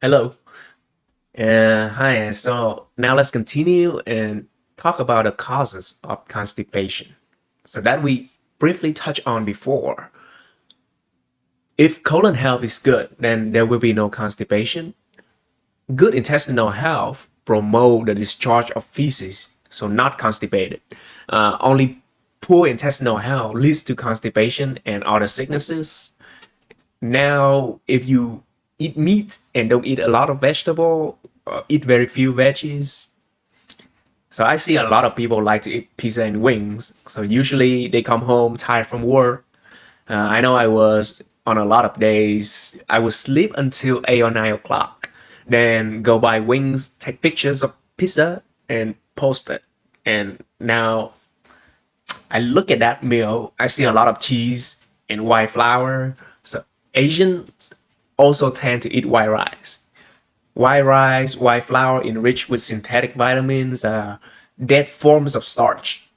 Hello. Hi. So now let's continue and talk about the causes of constipation. So that we briefly touched on before. If colon health is good, then there will be no constipation. Good intestinal health promote the discharge of feces, so not constipated. Only poor intestinal health leads to constipation and other sicknesses. Now, if you eat meat and don't eat a lot of vegetable, eat very few veggies. So I see a lot of people like to eat pizza and wings. So usually they come home tired from work. I know I was on a lot of days. I would sleep until 8 or 9 o'clock, then go buy wings, take pictures of pizza, and post it. And now I look at that meal. I see a lot of cheese and white flour. So Asians also tend to eat white rice. White rice, white flour enriched with synthetic vitamins, dead forms of starch.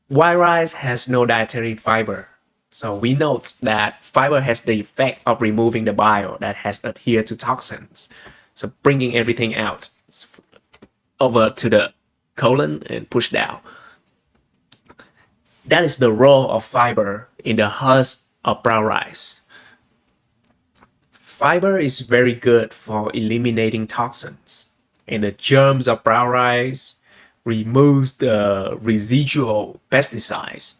White rice has no dietary fiber. So we note that fiber has the effect of removing the bile that has adhered to toxins. So bringing everything out over to the colon and push down. That is the role of fiber in the husk of brown rice. Fiber is very good for eliminating toxins, and the germs of brown rice removes the residual pesticides,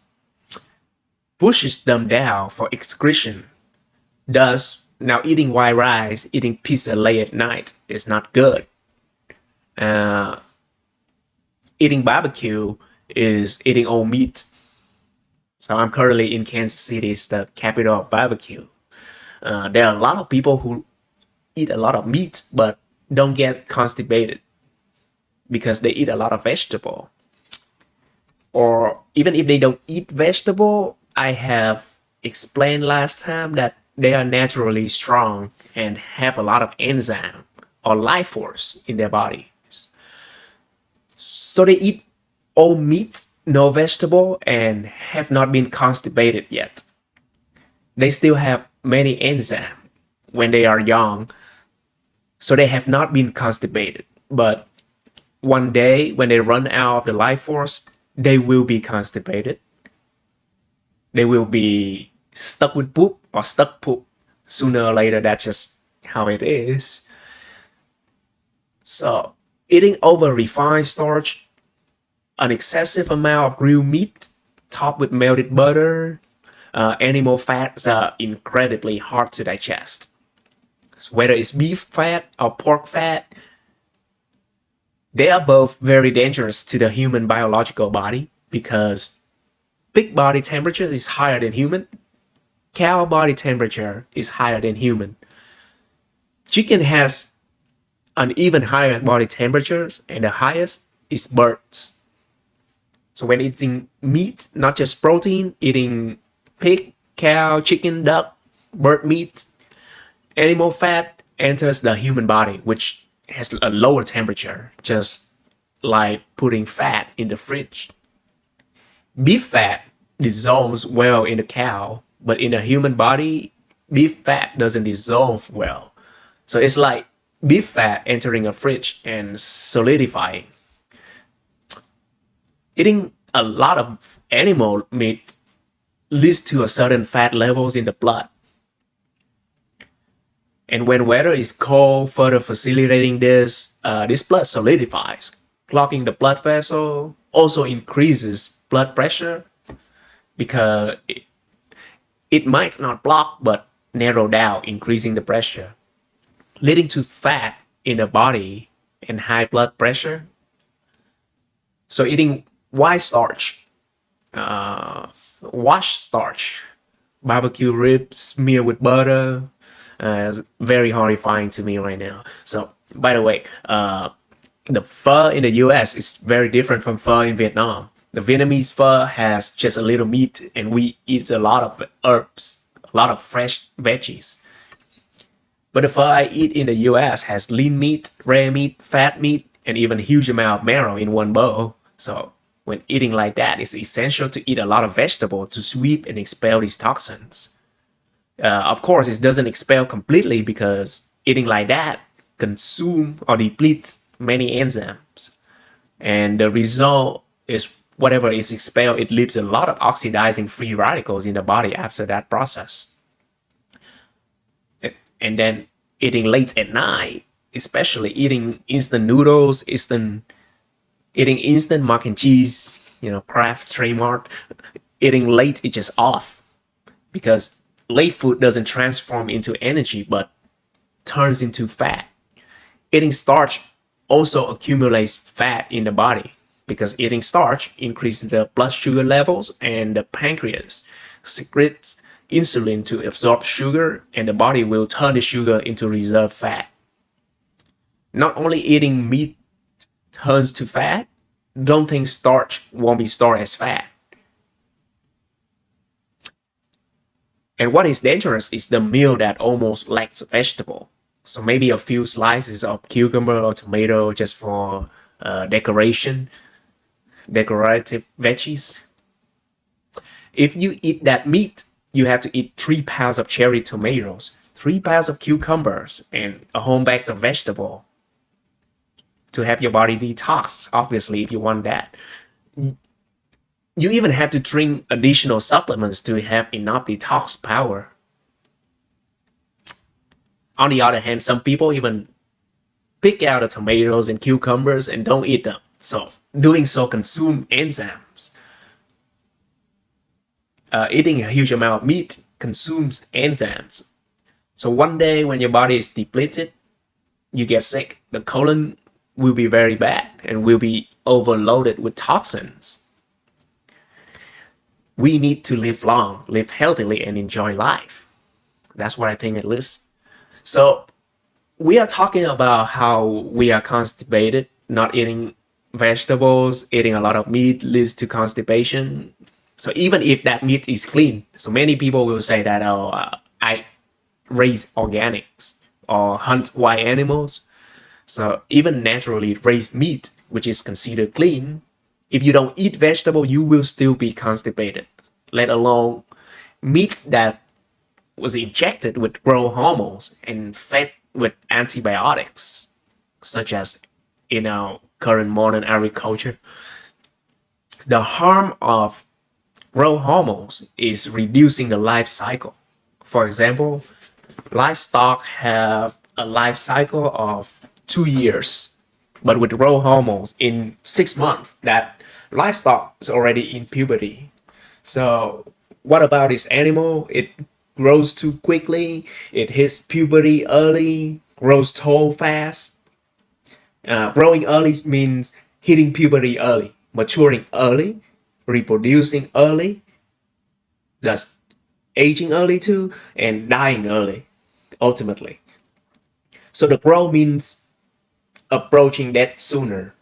pushes them down for excretion. Thus, now eating white rice, eating pizza late at night is not good. Uh, Eating barbecue is eating old meat. So I'm currently in Kansas City, it's the capital of barbecue. There are a lot of people who eat a lot of meat but don't get constipated because they eat a lot of vegetable. Or even if they don't eat vegetable, I have explained last time that they are naturally strong and have a lot of enzyme or life force in their body. So they eat all meat, no vegetable, and have not been constipated yet. They still have many enzymes when they are young, so they have not been constipated. But one day, when they run out of the life force, they will be constipated. They will be stuck with poop or stuck poop. Sooner or later, that's just how it is. So, eating over refined starch, an excessive amount of grilled meat topped with melted butter, animal fats are incredibly hard to digest. So whether it's beef fat or pork fat, they are both very dangerous to the human biological body because pig body temperature is higher than human, cow body temperature is higher than human. Chicken has an even higher body temperatures, and the highest is birds. So when eating meat, not just protein, eating pig, cow, chicken, duck, bird meat, animal fat enters the human body, which has a lower temperature, just like putting fat in the fridge. Beef fat dissolves well in the cow, but in the human body, beef fat doesn't dissolve well. So it's like beef fat entering a fridge and solidifying. Eating a lot of animal meat leads to a certain fat levels in the blood. And when weather is cold, further facilitating this, this blood solidifies, clogging the blood vessel, also increases blood pressure because it might not block but narrow down, increasing the pressure, leading to fat in the body and high blood pressure. So eating white starch, washed starch, barbecue ribs smeared with butter, is very horrifying to me right now. So, by the way, the pho in the US is very different from pho in Vietnam. The Vietnamese pho has just a little meat, and we eat a lot of herbs, a lot of fresh veggies. But the pho I eat in the US has lean meat, rare meat, fat meat, and even a huge amount of marrow in one bowl. So when eating like that, it's essential to eat a lot of vegetable to sweep and expel these toxins. Of course, it doesn't expel completely because eating like that consume or deplete many enzymes. And the result is whatever is expelled, it leaves a lot of oxidizing free radicals in the body after that process. And then eating late at night, especially eating instant noodles, eating instant mac and cheese, Kraft, trademark, eating late is just off because late food doesn't transform into energy but turns into fat. Eating starch also accumulates fat in the body because eating starch increases the blood sugar levels and the pancreas secretes insulin to absorb sugar and the body will turn the sugar into reserve fat. Not only eating meat turns to fat, don't think starch won't be stored as fat. And what is dangerous is the meal that almost lacks vegetable. So maybe a few slices of cucumber or tomato just for decorative veggies. If you eat that meat, you have to eat 3 pounds of cherry tomatoes, 3 pounds of cucumbers, and a whole bag of vegetable to have your body detox, obviously, if you want that. You even have to drink additional supplements to have enough detox power. On the other hand, some people even pick out the tomatoes and cucumbers and don't eat them. So doing so consume enzymes. Eating a huge amount of meat consumes enzymes. So one day when your body is depleted, you get sick. The colon will be very bad and will be overloaded with toxins. We need to live long, live healthily, and enjoy life. That's what I think, at least. So we are talking about how we are constipated, not eating vegetables, eating a lot of meat leads to constipation. So even if that meat is clean, so many people will say that, I raise organics or hunt wild animals. So even naturally raised meat, which is considered clean, if you don't eat vegetable, you will still be constipated, let alone meat that was injected with growth hormones and fed with antibiotics, such as in our current modern agriculture. The harm of growth hormones is reducing the life cycle. For example, livestock have a life cycle of 2 years, but with growth hormones, in 6 months, that livestock is already in puberty. So, what about this animal? It grows too quickly, it hits puberty early, grows tall fast. Growing early means hitting puberty early, maturing early, reproducing early, thus aging early too, and dying early, ultimately. So the growth means approaching death sooner.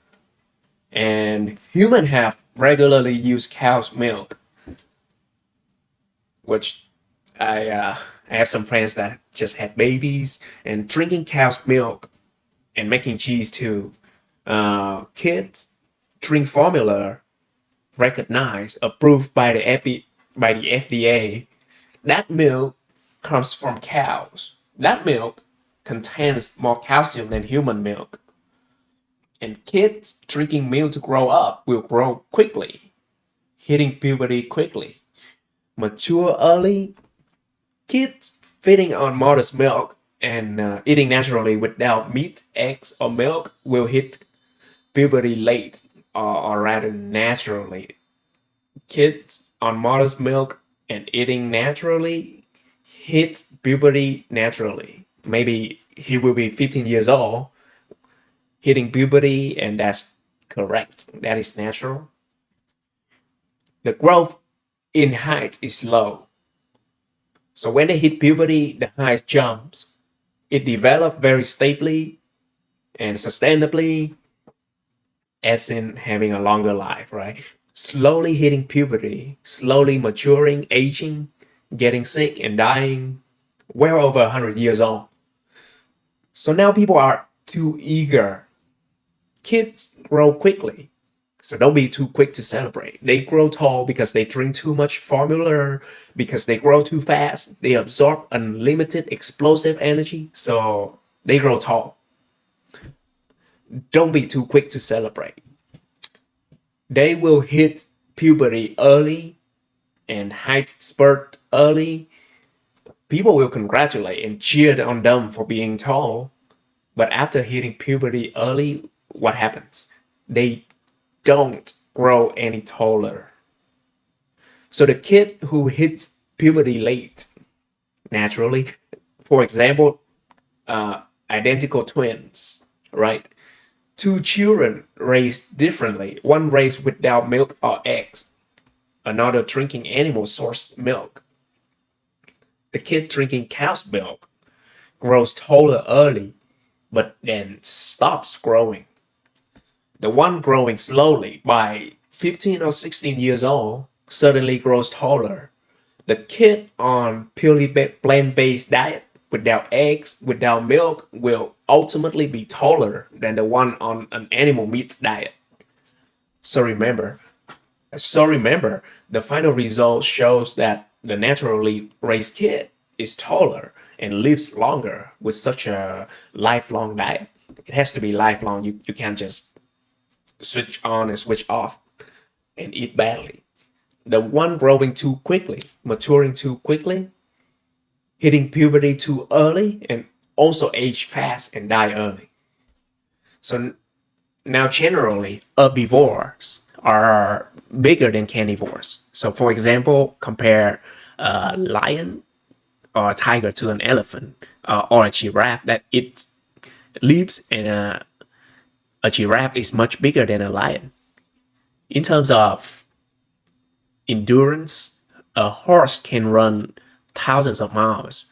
And humans have regularly used cow's milk, which I have some friends that just had babies and drinking cow's milk and making cheese too. Kids drink formula recognized, approved by the FDA. That milk comes from cows. That milk contains more calcium than human milk. And kids drinking milk to grow up will grow quickly, hitting puberty quickly, mature early. Kids feeding on mother's milk and eating naturally without meat, eggs, or milk will hit puberty late, or rather naturally. Kids on mother's milk and eating naturally hit puberty naturally. Maybe he will be 15 years old, hitting puberty, and that's correct. That is natural. The growth in height is low. So when they hit puberty, the height jumps. It develops very stably and sustainably, as in having a longer life, right? Slowly hitting puberty, slowly maturing, aging, getting sick, and dying, well over 100 years old. So now people are too eager. Kids grow quickly. So don't be too quick to celebrate. They grow tall because they drink too much formula, because they grow too fast. They absorb unlimited explosive energy. So they grow tall. don't be too quick to celebrate. They will hit puberty early and height spurt early. People will congratulate and cheer on them for being tall. But after hitting puberty early, what happens? They don't grow any taller. So the kid who hits puberty late, naturally, for example, identical twins, right? Two children raised differently, one raised without milk or eggs, another drinking animal source milk. The kid drinking cow's milk grows taller early, but then stops growing. The one growing slowly by 15 or 16 years old suddenly grows taller. The kid on purely plant-based diet without eggs, without milk will ultimately be taller than the one on an animal meat diet. So remember, so remember, the final result shows that the naturally raised kid is taller and lives longer with such a lifelong diet. It has to be lifelong. You can't just switch on and switch off and eat badly. The one growing too quickly, maturing too quickly, hitting puberty too early, and also age fast and die early. So now, generally, herbivores are bigger than carnivores. So, for example, compare a lion or a tiger to an elephant or a giraffe that it lives, and a giraffe is much bigger than a lion. In terms of endurance, a horse can run thousands of miles.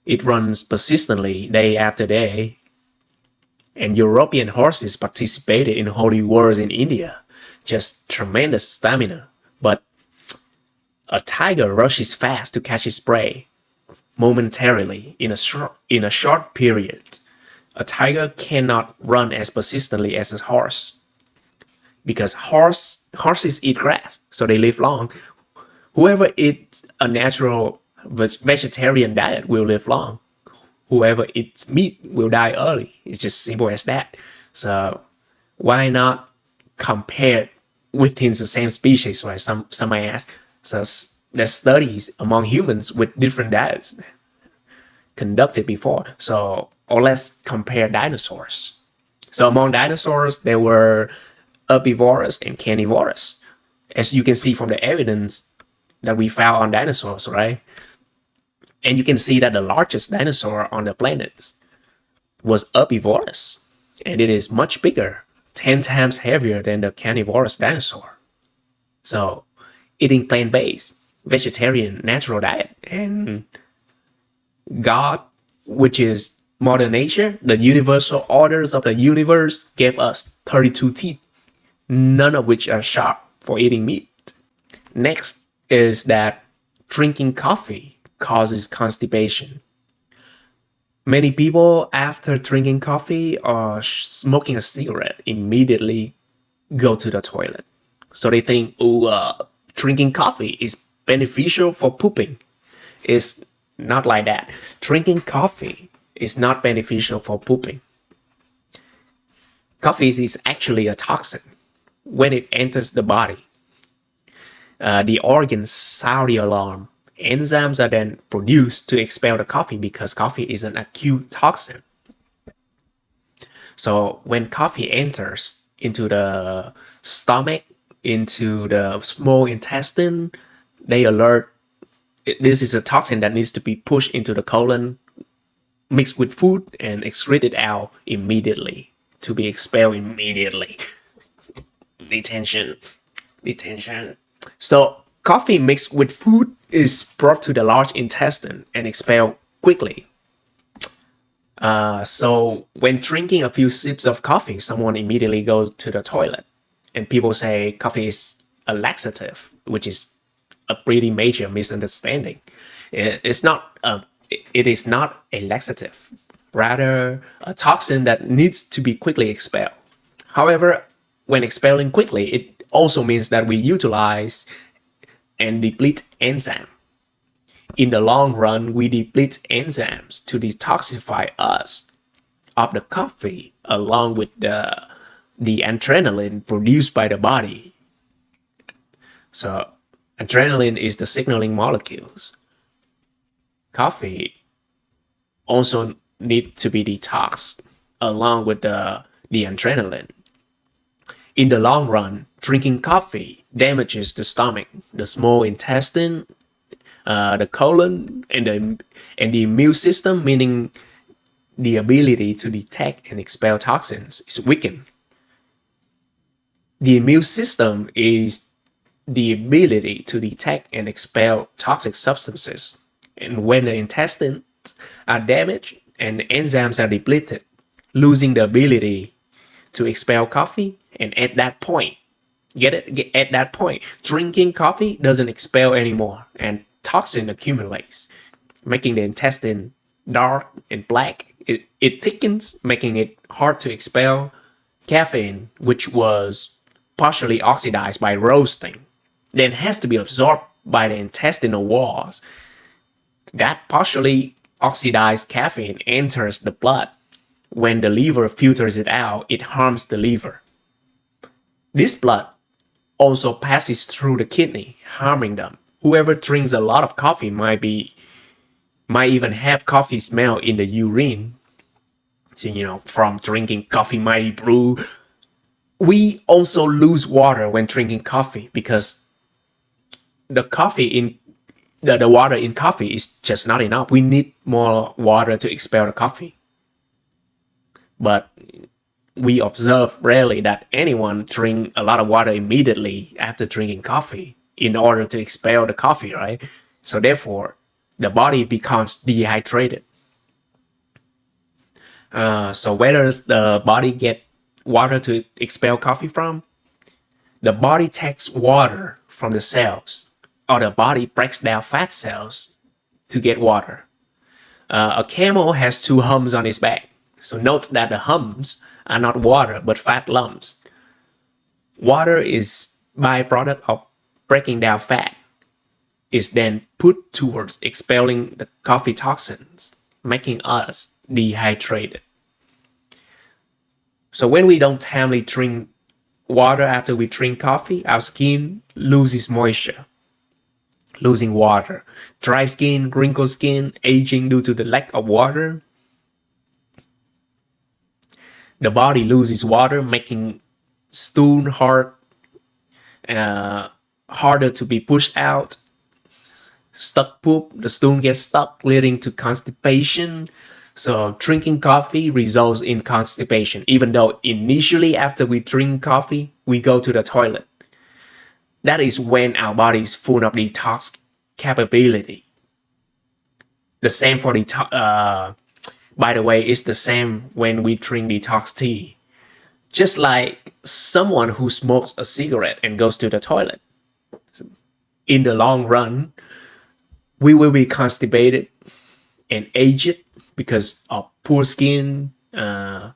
It runs persistently day after day, and European horses participated in holy wars in India. Just tremendous stamina. But a tiger rushes fast to catch its prey momentarily in a short period. A tiger cannot run as persistently as a horse because horses eat grass, so they live long. Whoever eats a natural vegetarian diet will live long. Whoever eats meat will die early. It's just simple as that. So why not compare within the same species, right? Some might ask. So there's studies among humans with different diets conducted before. So or let's compare dinosaurs. So among dinosaurs, there were herbivorous and carnivorous, as you can see from the evidence that we found on dinosaurs, right? And you can see that the largest dinosaur on the planet was herbivorous, and it is much bigger, 10 times heavier than the carnivorous dinosaur. So, eating plant based, vegetarian, natural diet, and God, which is Mother Nature, the universal orders of the universe, gave us 32 teeth, none of which are sharp for eating meat. Next is that drinking coffee causes constipation. Many people, after drinking coffee or smoking a cigarette, immediately go to the toilet. So they think, oh, drinking coffee is beneficial for pooping. It's not like that. Drinking coffee is not beneficial for pooping. Coffee is actually a toxin. When it enters the body, the organs sound the alarm. Enzymes are then produced to expel the coffee because coffee is an acute toxin. So when coffee enters into the stomach, into the small intestine, they alert this is a toxin that needs to be pushed into the colon, mixed with food, and excreted out immediately to be expelled immediately. Detention. Detention. So coffee mixed with food is brought to the large intestine and expelled quickly. So when drinking a few sips of coffee, someone immediately goes to the toilet, and people say coffee is a laxative, which is a pretty major misunderstanding. It's not. It is not a laxative, rather a toxin that needs to be quickly expelled. However, when expelling quickly, it also means that we utilize and deplete enzyme. In the long run, we deplete enzymes to detoxify us. of the coffee along with the adrenaline produced by the body. So adrenaline is the signaling molecules. Coffee also need to be detoxed along with the adrenaline. In the long run, drinking coffee damages the stomach, the small intestine, the colon, and the immune system, meaning the ability to detect and expel toxins is weakened. The immune system is the ability to detect and expel toxic substances. And when the intestines are damaged and the enzymes are depleted, losing the ability to expel coffee, and at that point, at that point, drinking coffee doesn't expel anymore, and toxin accumulates, making the intestine dark and black. It thickens, making it hard to expel caffeine, which was partially oxidized by roasting, then has to be absorbed by the intestinal walls. That partially oxidized caffeine enters the blood. When the liver filters it out, it harms the liver. This blood also passes through the kidney, harming them. Whoever drinks a lot of coffee might even have coffee smell in the urine. So, from drinking coffee mighty brew. We also lose water when drinking coffee because the coffee in the water in coffee is just not enough. We need more water to expel the coffee. But we observe rarely that anyone drink a lot of water immediately after drinking coffee in order to expel the coffee, right? So therefore, the body becomes dehydrated. So where does the body get water to expel coffee from? The body takes water from the cells, or the body breaks down fat cells to get water. A camel has two humps on its back. So note that the humps are not water, but fat lumps. Water is byproduct of breaking down fat. Is then put towards expelling the coffee toxins, making us dehydrated. So when we don't timely drink water after we drink coffee, our skin loses moisture, losing water. Dry skin, wrinkled skin, aging due to the lack of water. The body loses water, making stool harder to be pushed out. Stuck poop, the stool gets stuck, leading to constipation. So drinking coffee results in constipation, even though initially after we drink coffee, we go to the toilet. That is when our body is full of detox capability. The same for by the way, it's the same when we drink detox tea. Just like someone who smokes a cigarette and goes to the toilet. In the long run, we will be constipated and aged because of poor skin. Our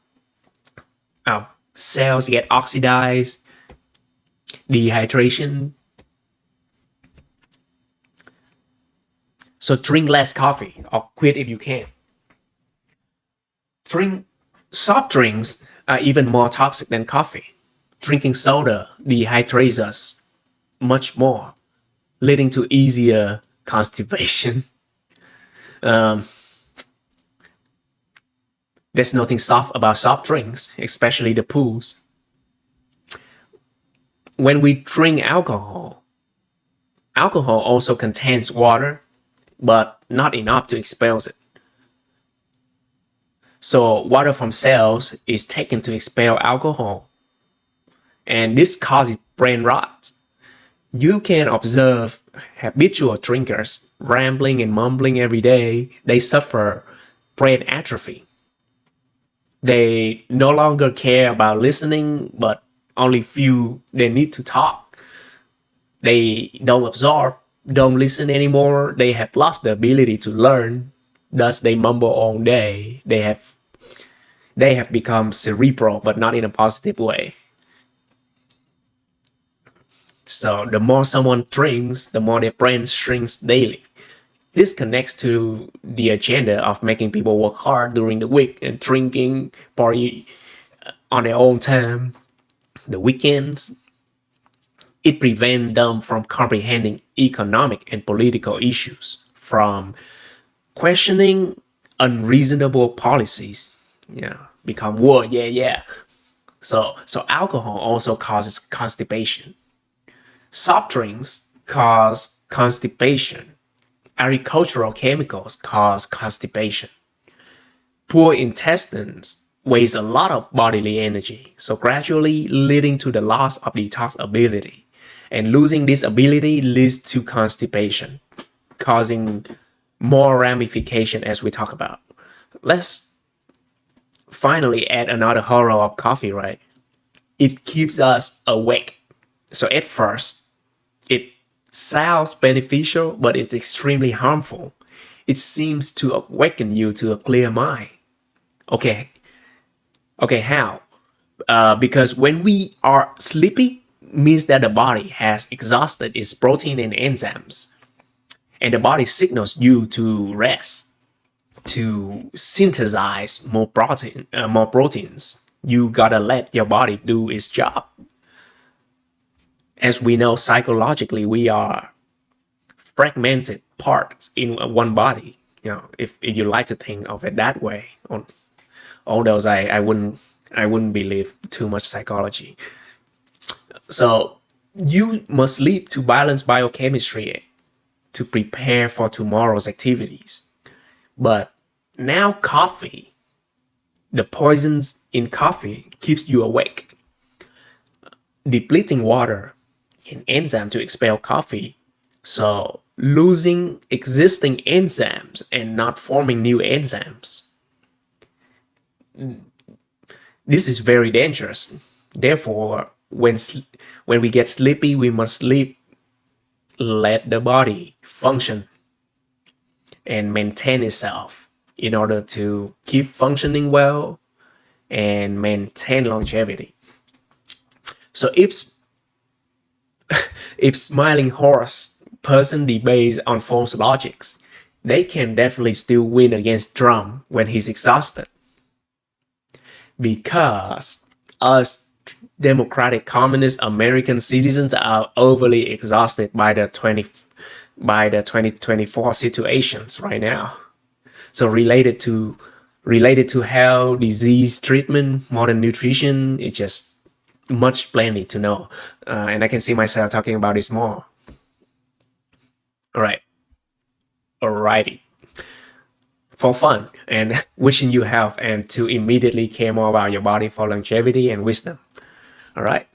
cells get oxidized, dehydration. So drink less coffee or quit if you can. Soft drinks are even more toxic than coffee. Drinking soda dehydrates us much more, leading to easier constipation. There's nothing soft about soft drinks, especially the pools. When we drink alcohol, alcohol also contains water, but not enough to expel it. So water from cells is taken to expel alcohol, and this causes brain rot. You can observe habitual drinkers rambling and mumbling every day. They suffer brain atrophy. They no longer care about listening, but only feel they need to talk. They don't absorb, don't listen anymore. They have lost the ability to learn. Thus, they mumble all day. They have become cerebral, but not in a positive way. So the more someone drinks, the more their brain shrinks daily. This connects to the agenda of making people work hard during the week and drinking, party on their own time, the weekends. It prevents them from comprehending economic and political issues, from questioning unreasonable policies. Yeah, become war. Yeah, yeah. So alcohol also causes constipation. Soft drinks cause constipation. Agricultural chemicals cause constipation. Poor intestines waste a lot of bodily energy, so gradually leading to the loss of detox ability. And losing this ability leads to constipation, causing more ramification as we talk about. Let's finally add another horror of coffee, right? It keeps us awake. So at first, it sounds beneficial, but it's extremely harmful. It seems to awaken you to a clear mind. Okay, okay, how? Because when we are sleepy, means that the body has exhausted its protein and enzymes, and the body signals you to rest, to synthesize more proteins. You gotta let your body do its job. As we know, psychologically, we are fragmented parts in one body. If you like to think of it that way. Although I wouldn't believe too much psychology. So you must sleep to balance biochemistry to prepare for tomorrow's activities. But now coffee, the poisons in coffee keeps you awake, depleting water and enzyme to expel coffee. So losing existing enzymes and not forming new enzymes. This is very dangerous. Therefore, when we get sleepy, we must sleep, let the body function and maintain itself in order to keep functioning well and maintain longevity. So if smiling horse person debates on false logics, they can definitely still win against Trump when he's exhausted. Because us democratic communist American citizens are overly exhausted by the 2024 situations right now. So related to health, disease treatment, modern nutrition, it's just much plenty to know. And I can see myself talking about this more. All right. Alrighty. For fun and wishing you health and to immediately care more about your body for longevity and wisdom. All right.